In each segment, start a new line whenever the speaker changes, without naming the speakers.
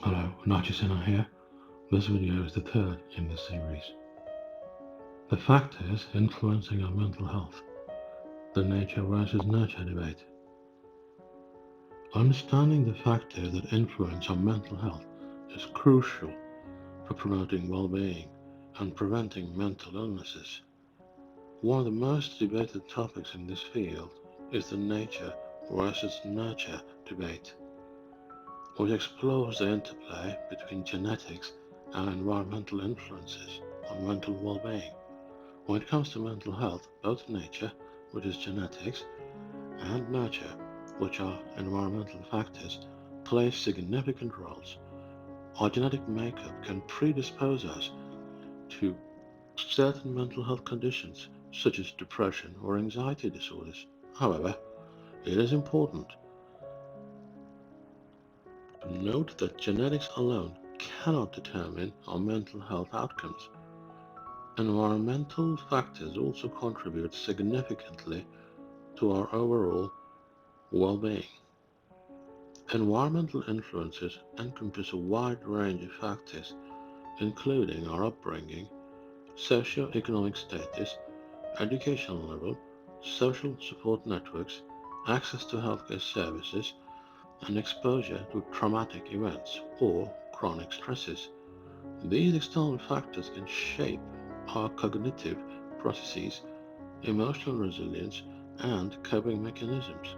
Hello, Nachisena here. This video is the third in the series. The factors influencing our mental health, the nature versus nurture debate. Understanding the factors that influence our mental health is crucial for promoting well-being and preventing mental illnesses. One of the most debated topics in this field is the nature versus nurture debate, which explores the interplay between genetics and environmental influences on mental well-being. When it comes to mental health, both nature, which is genetics, and nurture, which are environmental factors, play significant roles. Our genetic makeup can predispose us to certain mental health conditions, such as depression or anxiety disorders. However, it is important to note that genetics alone cannot determine our mental health outcomes. Environmental factors also contribute significantly to our overall well-being. Environmental influences encompass a wide range of factors, including our upbringing, socio-economic status, educational level, social support networks, access to healthcare services, and exposure to traumatic events or chronic stresses. These external factors can shape our cognitive processes, emotional resilience, and coping mechanisms.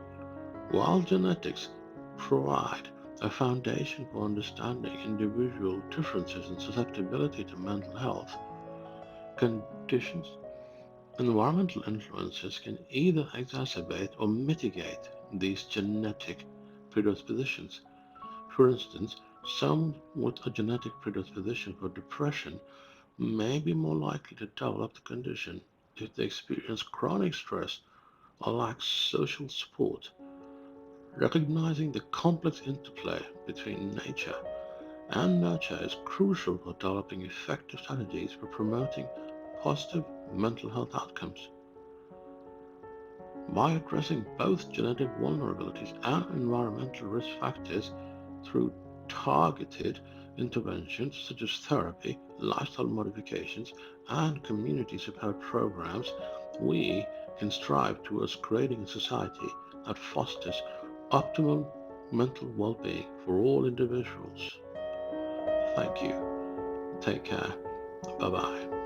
While genetics provide a foundation for understanding individual differences in susceptibility to mental health conditions, environmental influences can either exacerbate or mitigate these genetic predispositions. For instance, someone with a genetic predisposition for depression may be more likely to develop the condition if they experience chronic stress or lack social support. Recognizing the complex interplay between nature and nurture is crucial for developing effective strategies for promoting positive mental health outcomes. By addressing both genetic vulnerabilities and environmental risk factors through targeted interventions such as therapy, lifestyle modifications, and community support programs, we can strive towards creating a society that fosters optimal mental well-being for all individuals. Thank you. Take care. Bye bye.